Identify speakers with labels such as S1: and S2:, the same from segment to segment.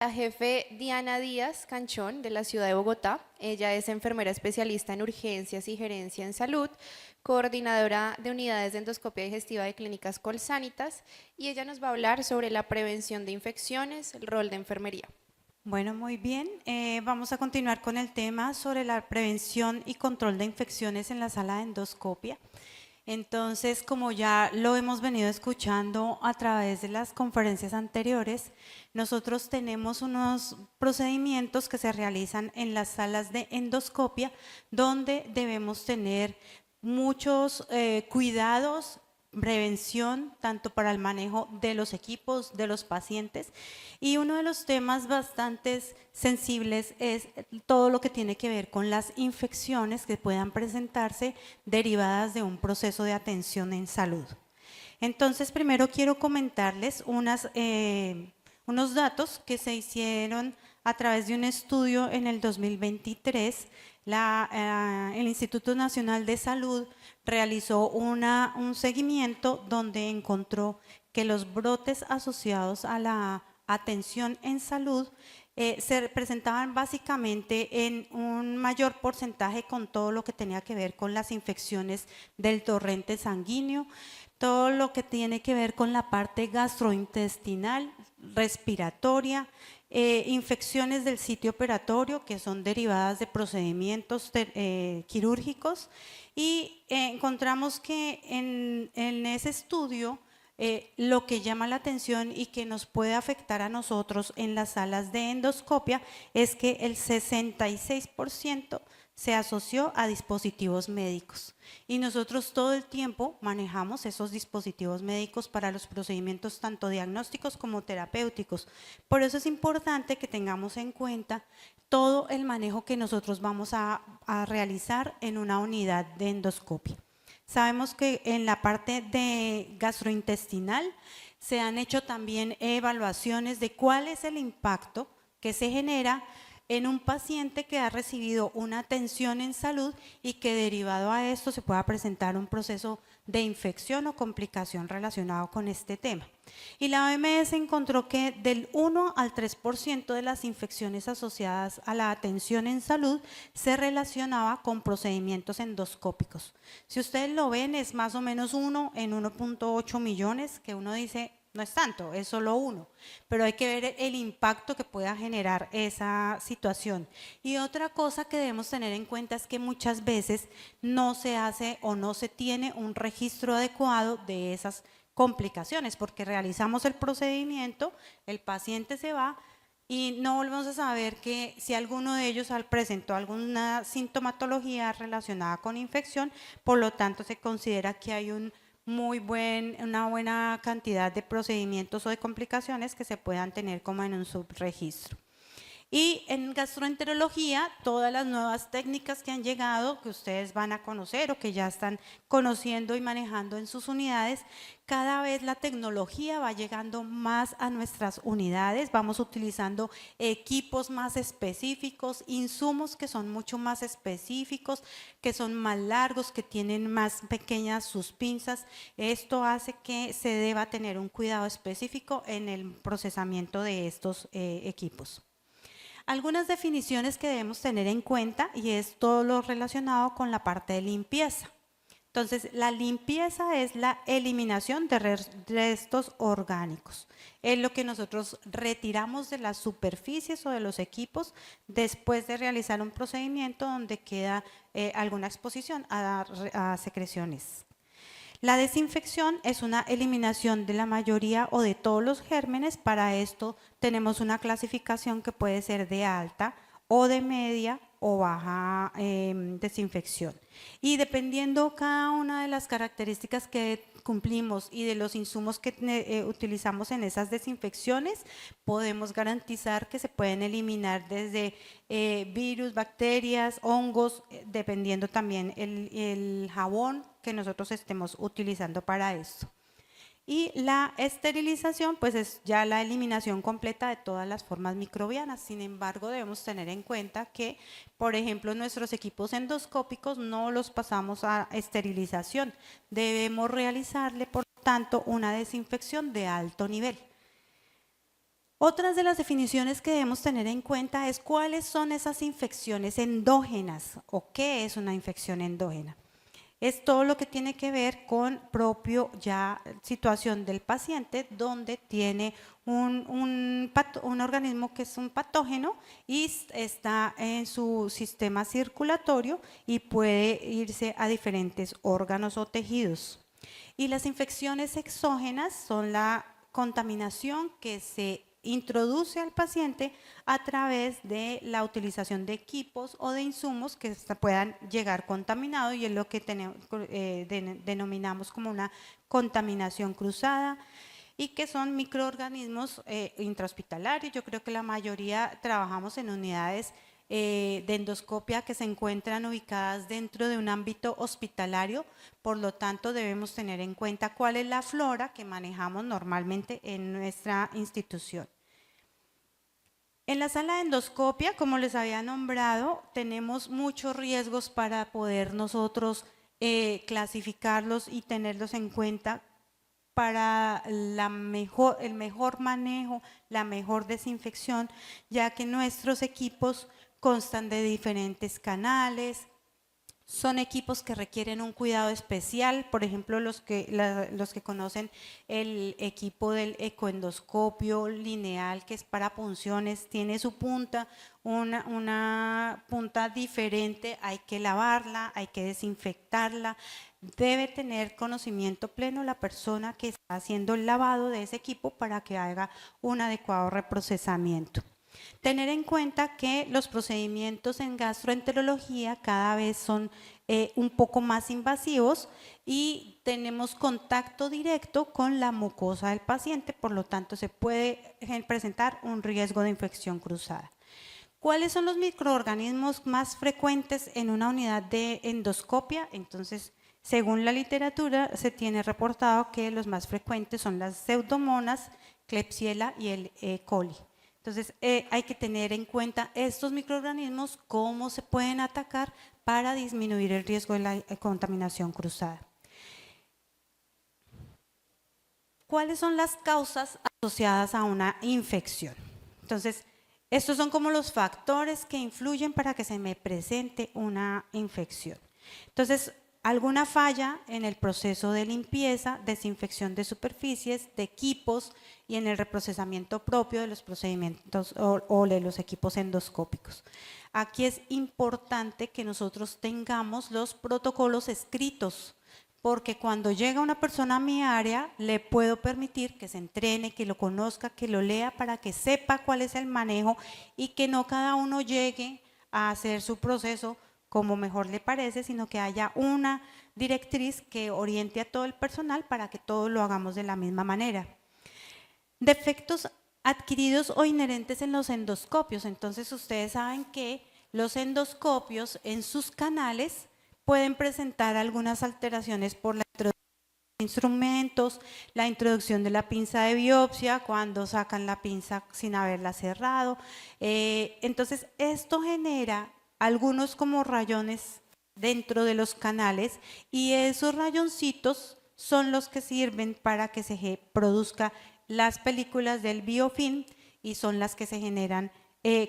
S1: La jefe Diana Díaz Canchón de la ciudad de Bogotá. Ella es enfermera especialista en urgencias y gerencia en salud, coordinadora de unidades de endoscopia digestiva de clínicas Colsanitas, y ella nos va a hablar sobre la prevención de infecciones, el rol de enfermería.
S2: Bueno, muy bien. Vamos a continuar con el tema sobre la prevención y control de infecciones en la sala de endoscopia. Entonces, como ya lo hemos venido escuchando a través de las conferencias anteriores, nosotros tenemos unos procedimientos que se realizan en las salas de endoscopia donde debemos tener muchos cuidados, prevención, tanto para el manejo de los equipos, de los pacientes. Y uno de los temas bastante sensibles es todo lo que tiene que ver con las infecciones que puedan presentarse derivadas de un proceso de atención en salud. Entonces, primero quiero comentarles unos datos que se hicieron a través de un estudio en el 2023. El Instituto Nacional de Salud realizó un seguimiento donde encontró que los brotes asociados a la atención en salud se presentaban básicamente en un mayor porcentaje con todo lo que tenía que ver con las infecciones del torrente sanguíneo, todo lo que tiene que ver con la parte gastrointestinal, respiratoria, infecciones del sitio operatorio que son derivadas de procedimientos quirúrgicos, y encontramos que en ese estudio lo que llama la atención y que nos puede afectar a nosotros en las salas de endoscopia es que el 66% se asoció a dispositivos médicos, y nosotros todo el tiempo manejamos esos dispositivos médicos para los procedimientos tanto diagnósticos como terapéuticos. Por eso es importante que tengamos en cuenta todo el manejo que nosotros vamos a realizar en una unidad de endoscopia. Sabemos que en la parte de gastrointestinal se han hecho también evaluaciones de cuál es el impacto que se genera en un paciente que ha recibido una atención en salud y que derivado a esto se pueda presentar un proceso de infección o complicación relacionado con este tema. Y la OMS encontró que del 1 al 3% de las infecciones asociadas a la atención en salud se relacionaba con procedimientos endoscópicos. Si ustedes lo ven, es más o menos 1 en 1.8 millones, que uno dice, no es tanto, es solo uno, pero hay que ver el impacto que pueda generar esa situación. Y otra cosa que debemos tener en cuenta es que muchas veces no se hace o no se tiene un registro adecuado de esas complicaciones, porque realizamos el procedimiento, el paciente se va y no volvemos a saber que si alguno de ellos presentó alguna sintomatología relacionada con infección, por lo tanto se considera que hay una buena cantidad de procedimientos o de complicaciones que se puedan tener como en un subregistro. Y en gastroenterología, todas las nuevas técnicas que han llegado, que ustedes van a conocer o que ya están conociendo y manejando en sus unidades, cada vez la tecnología va llegando más a nuestras unidades, vamos utilizando equipos más específicos, insumos que son mucho más específicos, que son más largos, que tienen más pequeñas sus pinzas. Esto hace que se deba tener un cuidado específico en el procesamiento de estos equipos. Algunas definiciones que debemos tener en cuenta, y es todo lo relacionado con la parte de limpieza. Entonces, la limpieza es la eliminación de restos orgánicos. Es lo que nosotros retiramos de las superficies o de los equipos después de realizar un procedimiento donde queda alguna exposición a secreciones. La desinfección es una eliminación de la mayoría o de todos los gérmenes. Para esto tenemos una clasificación que puede ser de alta o de media o baja desinfección. Y dependiendo cada una de las características que cumplimos y de los insumos que utilizamos en esas desinfecciones, podemos garantizar que se pueden eliminar desde virus, bacterias, hongos, dependiendo también el jabón que nosotros estemos utilizando para esto. Y la esterilización, pues es ya la eliminación completa de todas las formas microbianas. Sin embargo, debemos tener en cuenta que, por ejemplo, nuestros equipos endoscópicos no los pasamos a esterilización. Debemos realizarle, por tanto, una desinfección de alto nivel. Otras de las definiciones que debemos tener en cuenta es cuáles son esas infecciones endógenas o qué es una infección endógena. Es todo lo que tiene que ver con propio ya situación del paciente donde tiene un organismo que es un patógeno y está en su sistema circulatorio y puede irse a diferentes órganos o tejidos. Y las infecciones exógenas son la contaminación que se introduce al paciente a través de la utilización de equipos o de insumos que puedan llegar contaminados y es lo que denominamos como una contaminación cruzada y que son microorganismos intrahospitalarios. Yo creo que la mayoría trabajamos en unidades de endoscopia que se encuentran ubicadas dentro de un ámbito hospitalario, por lo tanto debemos tener en cuenta cuál es la flora que manejamos normalmente en nuestra institución. En la sala de endoscopia, como les había nombrado, tenemos muchos riesgos para poder nosotros clasificarlos y tenerlos en cuenta para el mejor manejo, la mejor desinfección, ya que nuestros equipos constan de diferentes canales, son equipos que requieren un cuidado especial, por ejemplo, los que conocen el equipo del ecoendoscopio lineal, que es para punciones, tiene su punta, una punta diferente, hay que lavarla, hay que desinfectarla, debe tener conocimiento pleno la persona que está haciendo el lavado de ese equipo para que haga un adecuado reprocesamiento. Tener en cuenta que los procedimientos en gastroenterología cada vez son un poco más invasivos y tenemos contacto directo con la mucosa del paciente, por lo tanto se puede presentar un riesgo de infección cruzada. ¿Cuáles son los microorganismos más frecuentes en una unidad de endoscopia? Entonces, según la literatura, se tiene reportado que los más frecuentes son las pseudomonas, Klebsiella y el E. coli. Entonces, hay que tener en cuenta estos microorganismos, cómo se pueden atacar para disminuir el riesgo de la contaminación cruzada. ¿Cuáles son las causas asociadas a una infección? Entonces, estos son como los factores que influyen para que se me presente una infección. Entonces, alguna falla en el proceso de limpieza, desinfección de superficies, de equipos y en el reprocesamiento propio de los procedimientos o de los equipos endoscópicos. Aquí es importante que nosotros tengamos los protocolos escritos, porque cuando llega una persona a mi área, le puedo permitir que se entrene, que lo conozca, que lo lea para que sepa cuál es el manejo y que no cada uno llegue a hacer su proceso como mejor le parece, sino que haya una directriz que oriente a todo el personal para que todos lo hagamos de la misma manera. Defectos adquiridos o inherentes en los endoscopios. Entonces ustedes saben que los endoscopios en sus canales pueden presentar algunas alteraciones por la introducción de instrumentos, la introducción de la pinza de biopsia, cuando sacan la pinza sin haberla cerrado. Entonces esto genera algunos como rayones dentro de los canales y esos rayoncitos son los que sirven para que se produzca las películas del biofilm y son las que se generan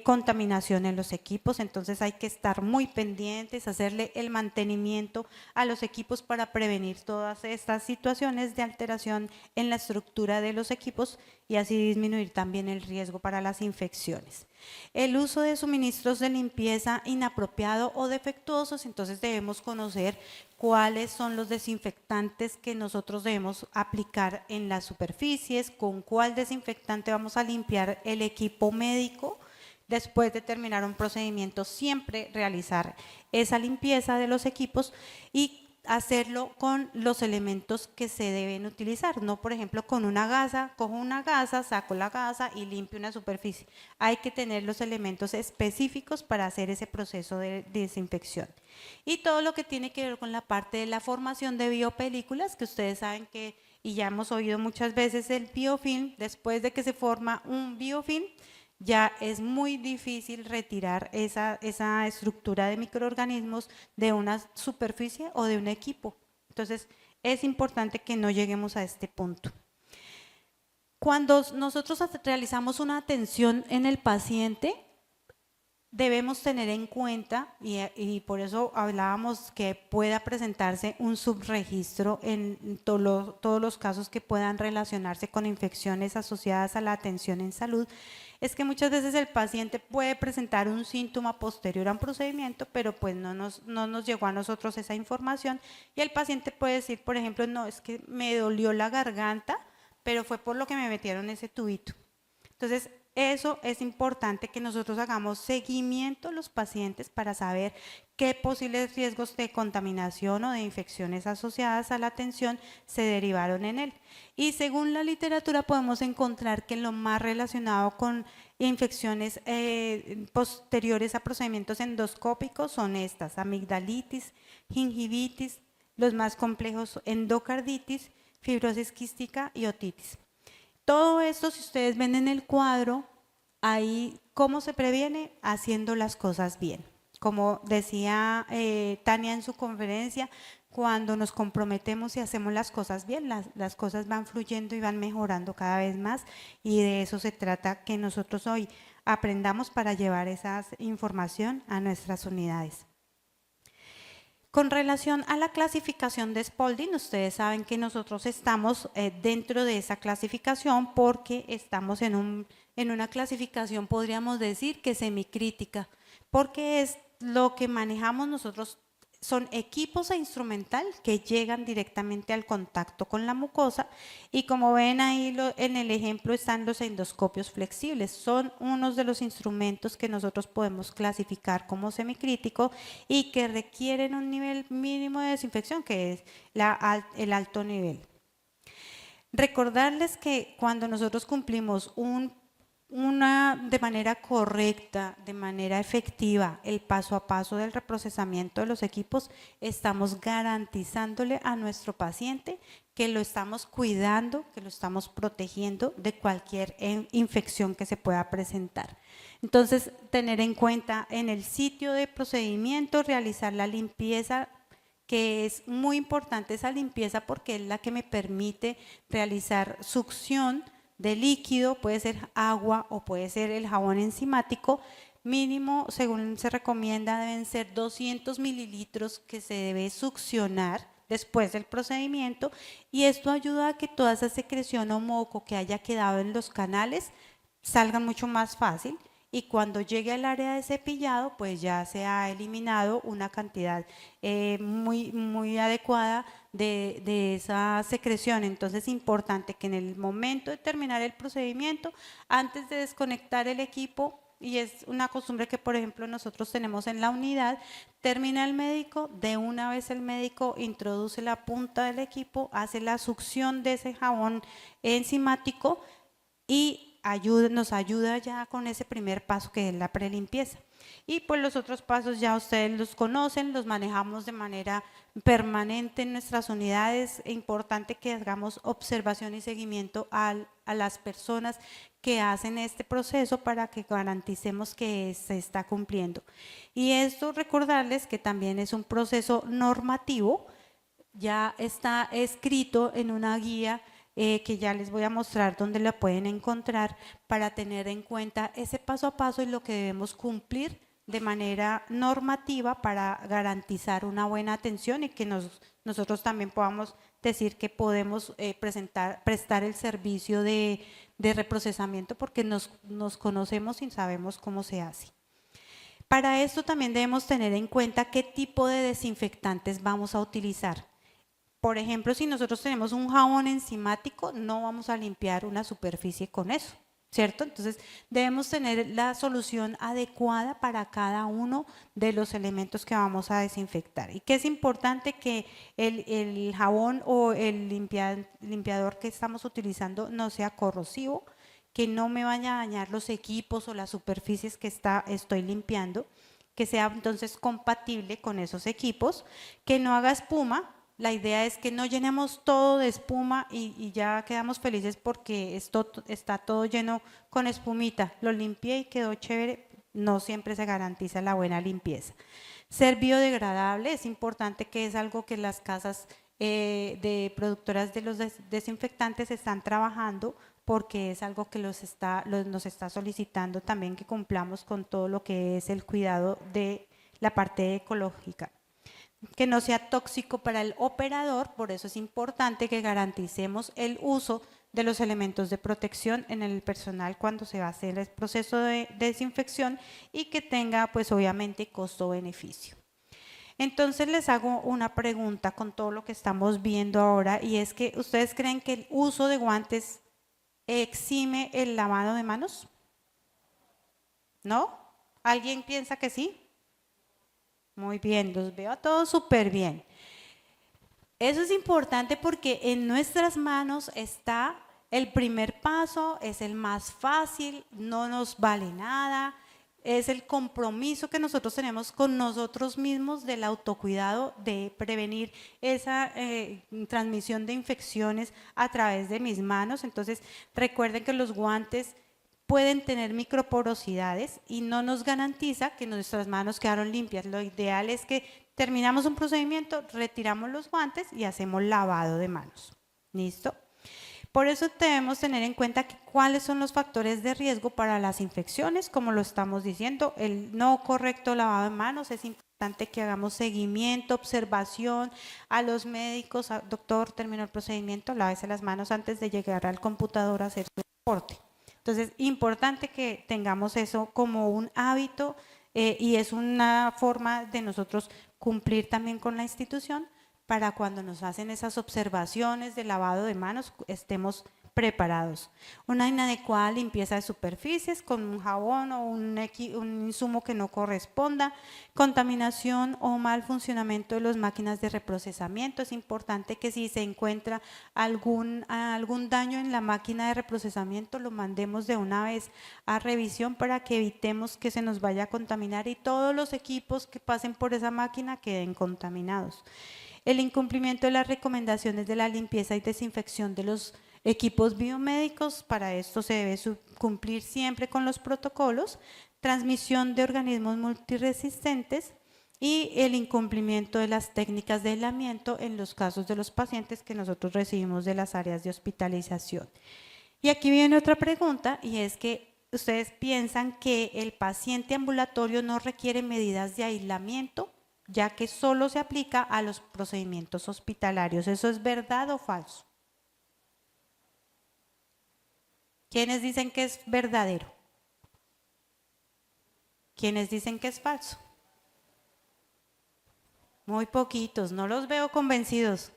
S2: contaminación en los equipos. Entonces hay que estar muy pendientes, hacerle el mantenimiento a los equipos para prevenir todas estas situaciones de alteración en la estructura de los equipos y así disminuir también el riesgo para las infecciones. El uso de suministros de limpieza inapropiado o defectuosos, entonces debemos conocer cuáles son los desinfectantes que nosotros debemos aplicar en las superficies, con cuál desinfectante vamos a limpiar el equipo médico. Después de terminar un procedimiento, siempre realizar esa limpieza de los equipos y hacerlo con los elementos que se deben utilizar, no por ejemplo con una gasa, cojo una gasa, saco la gasa y limpio una superficie. Hay que tener los elementos específicos para hacer ese proceso de desinfección. Y todo lo que tiene que ver con la parte de la formación de biopelículas, que ustedes saben que, y ya hemos oído muchas veces el biofilm, después de que se forma un biofilm, ya es muy difícil retirar esa estructura de microorganismos de una superficie o de un equipo. Entonces, es importante que no lleguemos a este punto. Cuando nosotros realizamos una atención en el paciente, debemos tener en cuenta, y por eso hablábamos que pueda presentarse un subregistro en todos los casos que puedan relacionarse con infecciones asociadas a la atención en salud, es que muchas veces el paciente puede presentar un síntoma posterior a un procedimiento, pero pues no nos llegó a nosotros esa información, y el paciente puede decir, por ejemplo, no, es que me dolió la garganta, pero fue por lo que me metieron ese tubito. Entonces, eso es importante que nosotros hagamos seguimiento a los pacientes para saber qué posibles riesgos de contaminación o de infecciones asociadas a la atención se derivaron en él. Y según la literatura podemos encontrar que lo más relacionado con infecciones posteriores a procedimientos endoscópicos son estas: amigdalitis, gingivitis, los más complejos endocarditis, fibrosis quística y otitis. Todo esto, si ustedes ven en el cuadro, ahí cómo se previene haciendo las cosas bien. Como decía Tania en su conferencia, cuando nos comprometemos y hacemos las cosas bien, las cosas van fluyendo y van mejorando cada vez más, y de eso se trata, que nosotros hoy aprendamos para llevar esa información a nuestras unidades. Con relación a la clasificación de Spalding, ustedes saben que nosotros estamos dentro de esa clasificación porque estamos en una clasificación, podríamos decir, que semicrítica, porque es lo que manejamos nosotros. Son equipos e instrumental que llegan directamente al contacto con la mucosa, y como ven ahí en el ejemplo están los endoscopios flexibles. Son unos de los instrumentos que nosotros podemos clasificar como semicrítico y que requieren un nivel mínimo de desinfección, que es el alto nivel. Recordarles que cuando nosotros cumplimos de manera correcta, de manera efectiva, el paso a paso del reprocesamiento de los equipos, estamos garantizándole a nuestro paciente que lo estamos cuidando, que lo estamos protegiendo de cualquier infección que se pueda presentar. Entonces, tener en cuenta en el sitio de procedimiento, realizar la limpieza, que es muy importante esa limpieza porque es la que me permite realizar succión de líquido, puede ser agua o puede ser el jabón enzimático. Mínimo, según se recomienda, deben ser 200 mililitros que se debe succionar después del procedimiento, y esto ayuda a que toda esa secreción o moco que haya quedado en los canales salga mucho más fácil, y cuando llegue al área de cepillado pues ya se ha eliminado una cantidad muy adecuada de esa secreción. Entonces es importante que en el momento de terminar el procedimiento, antes de desconectar el equipo, y es una costumbre que por ejemplo nosotros tenemos en la unidad, termina el médico, de una vez el médico introduce la punta del equipo, hace la succión de ese jabón enzimático y nos ayuda ya con ese primer paso, que es la prelimpieza. Y pues los otros pasos ya ustedes los conocen, los manejamos de manera permanente en nuestras unidades. Es importante que hagamos observación y seguimiento a las personas que hacen este proceso para que garanticemos que se está cumpliendo. Y esto, recordarles que también es un proceso normativo, ya está escrito en una guía que ya les voy a mostrar dónde la pueden encontrar, para tener en cuenta ese paso a paso y lo que debemos cumplir de manera normativa para garantizar una buena atención, y que nosotros también podamos decir que podemos prestar el servicio de reprocesamiento, porque nos conocemos y sabemos cómo se hace. Para esto también debemos tener en cuenta qué tipo de desinfectantes vamos a utilizar. Por ejemplo, si nosotros tenemos un jabón enzimático, no vamos a limpiar una superficie con eso, ¿cierto? Entonces, debemos tener la solución adecuada para cada uno de los elementos que vamos a desinfectar. Y que es importante que el jabón o el limpiador que estamos utilizando no sea corrosivo, que no me vaya a dañar los equipos o las superficies que estoy limpiando, que sea entonces compatible con esos equipos, que no haga espuma. La idea es que no llenemos todo de espuma y ya quedamos felices porque está todo lleno con espumita. Lo limpié y quedó chévere. No siempre se garantiza la buena limpieza. Ser biodegradable es importante, que es algo que las casas de productoras de los desinfectantes están trabajando, porque es algo que nos está solicitando también que cumplamos con todo lo que es el cuidado de la parte ecológica. Que no sea tóxico para el operador, por eso es importante que garanticemos el uso de los elementos de protección en el personal cuando se va a hacer el proceso de desinfección y que tenga pues obviamente costo-beneficio. Entonces les hago una pregunta con todo lo que estamos viendo ahora y es que ¿ustedes creen que el uso de guantes exime el lavado de manos? ¿No? ¿Alguien piensa que sí? Muy bien, los veo a todos súper bien. Eso es importante porque en nuestras manos está el primer paso, es el más fácil, no nos vale nada, es el compromiso que nosotros tenemos con nosotros mismos del autocuidado, de prevenir esa transmisión de infecciones a través de mis manos. Entonces, recuerden que los guantes pueden tener microporosidades y no nos garantiza que nuestras manos quedaron limpias. Lo ideal es que terminamos un procedimiento, retiramos los guantes y hacemos lavado de manos. ¿Listo? Por eso debemos tener en cuenta cuáles son los factores de riesgo para las infecciones, como lo estamos diciendo, el no correcto lavado de manos. Es importante que hagamos seguimiento, observación a los médicos. Doctor, terminó el procedimiento, lávese las manos antes de llegar al computador a hacer su reporte. Entonces, importante que tengamos eso como un hábito y es una forma de nosotros cumplir también con la institución para cuando nos hacen esas observaciones de lavado de manos estemos preparados. Una inadecuada limpieza de superficies con un jabón o un insumo que no corresponda, contaminación o mal funcionamiento de las máquinas de reprocesamiento. Es importante que si se encuentra algún daño en la máquina de reprocesamiento lo mandemos de una vez a revisión para que evitemos que se nos vaya a contaminar y todos los equipos que pasen por esa máquina queden contaminados. El incumplimiento de las recomendaciones de la limpieza y desinfección de los equipos biomédicos, para esto se debe cumplir siempre con los protocolos, transmisión de organismos multiresistentes y el incumplimiento de las técnicas de aislamiento en los casos de los pacientes que nosotros recibimos de las áreas de hospitalización. Y aquí viene otra pregunta y es que ustedes piensan que el paciente ambulatorio no requiere medidas de aislamiento, ya que solo se aplica a los procedimientos hospitalarios. ¿Eso es verdad o falso? ¿Quiénes dicen que es verdadero? ¿Quiénes dicen que es falso? Muy poquitos, no los veo convencidos.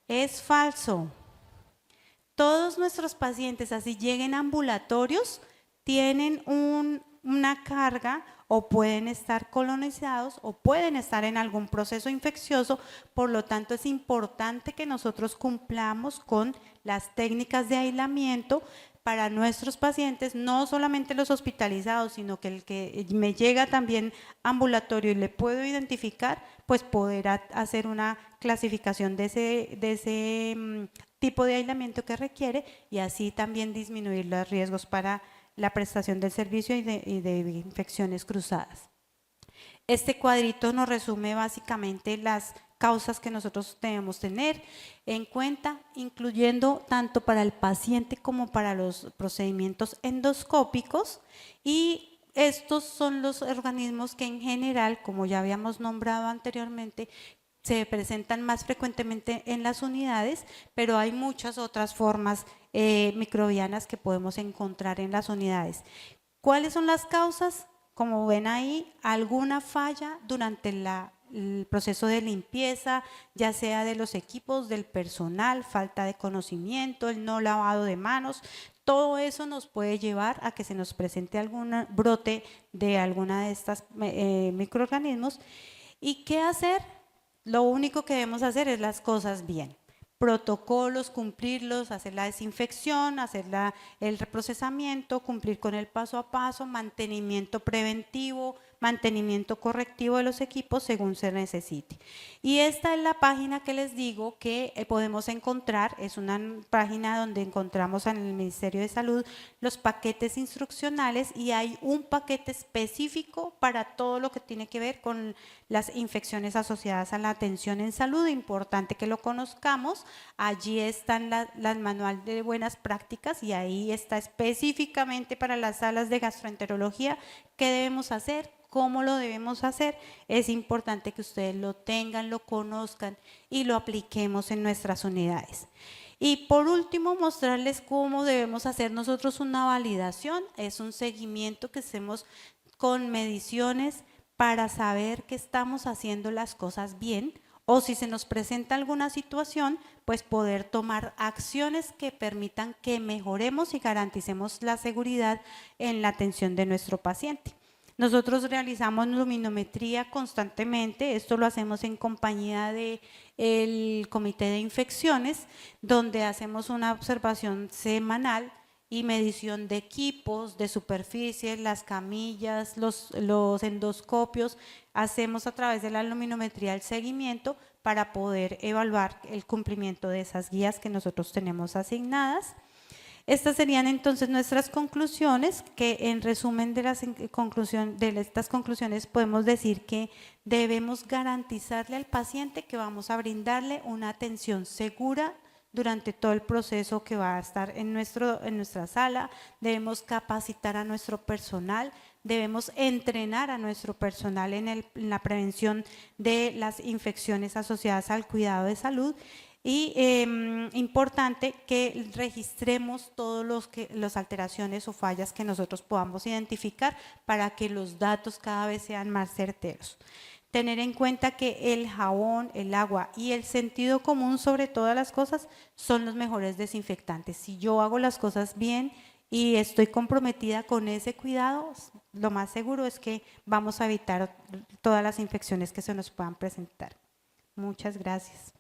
S2: Es falso. Todos nuestros pacientes, así lleguen ambulatorios, tienen una carga o pueden estar colonizados o pueden estar en algún proceso infeccioso, por lo tanto es importante que nosotros cumplamos con las técnicas de aislamiento para nuestros pacientes, no solamente los hospitalizados, sino que el que me llega también ambulatorio y le puedo identificar, pues poder hacer una clasificación de ese tipo de aislamiento que requiere y así también disminuir los riesgos para la prestación del servicio y de infecciones cruzadas. Este cuadrito nos resume básicamente las causas que nosotros debemos tener en cuenta, incluyendo tanto para el paciente como para los procedimientos endoscópicos, y estos son los organismos que en general, como ya habíamos nombrado anteriormente, se presentan más frecuentemente en las unidades, pero hay muchas otras formas microbianas que podemos encontrar en las unidades. ¿Cuáles son las causas? Como ven ahí, alguna falla durante el proceso de limpieza, ya sea de los equipos, del personal, falta de conocimiento, el no lavado de manos, todo eso nos puede llevar a que se nos presente algún brote de alguna de estas microorganismos. ¿Y qué hacer? Lo único que debemos hacer es las cosas bien. Protocolos, cumplirlos, hacer la desinfección, hacer el reprocesamiento, cumplir con el paso a paso, mantenimiento preventivo, mantenimiento correctivo de los equipos según se necesite. Y esta es la página que les digo que podemos encontrar, es una página donde encontramos en el Ministerio de Salud los paquetes instruccionales y hay un paquete específico para todo lo que tiene que ver con las infecciones asociadas a la atención en salud. Importante que lo conozcamos. Allí están las manual de buenas prácticas y ahí está específicamente para las salas de gastroenterología qué debemos hacer, cómo lo debemos hacer. Es importante que ustedes lo tengan, lo conozcan y lo apliquemos en nuestras unidades. Y por último, mostrarles cómo debemos hacer nosotros una validación. Es un seguimiento que hacemos con mediciones para saber que estamos haciendo las cosas bien, o si se nos presenta alguna situación, pues poder tomar acciones que permitan que mejoremos y garanticemos la seguridad en la atención de nuestro paciente. Nosotros realizamos luminometría constantemente, esto lo hacemos en compañía del Comité de Infecciones, donde hacemos una observación semanal y medición de equipos, de superficies, las camillas, los endoscopios. Hacemos a través de la luminometría el seguimiento para poder evaluar el cumplimiento de esas guías que nosotros tenemos asignadas. Estas serían entonces nuestras conclusiones, que en resumen de estas conclusiones podemos decir que debemos garantizarle al paciente que vamos a brindarle una atención segura durante todo el proceso que va a estar en nuestra sala. Debemos capacitar a nuestro personal, debemos entrenar a nuestro personal en la prevención de las infecciones asociadas al cuidado de salud. Y importante que registremos todas las alteraciones o fallas que nosotros podamos identificar para que los datos cada vez sean más certeros. Tener en cuenta que el jabón, el agua y el sentido común sobre todas las cosas son los mejores desinfectantes. Si yo hago las cosas bien y estoy comprometida con ese cuidado, lo más seguro es que vamos a evitar todas las infecciones que se nos puedan presentar. Muchas gracias.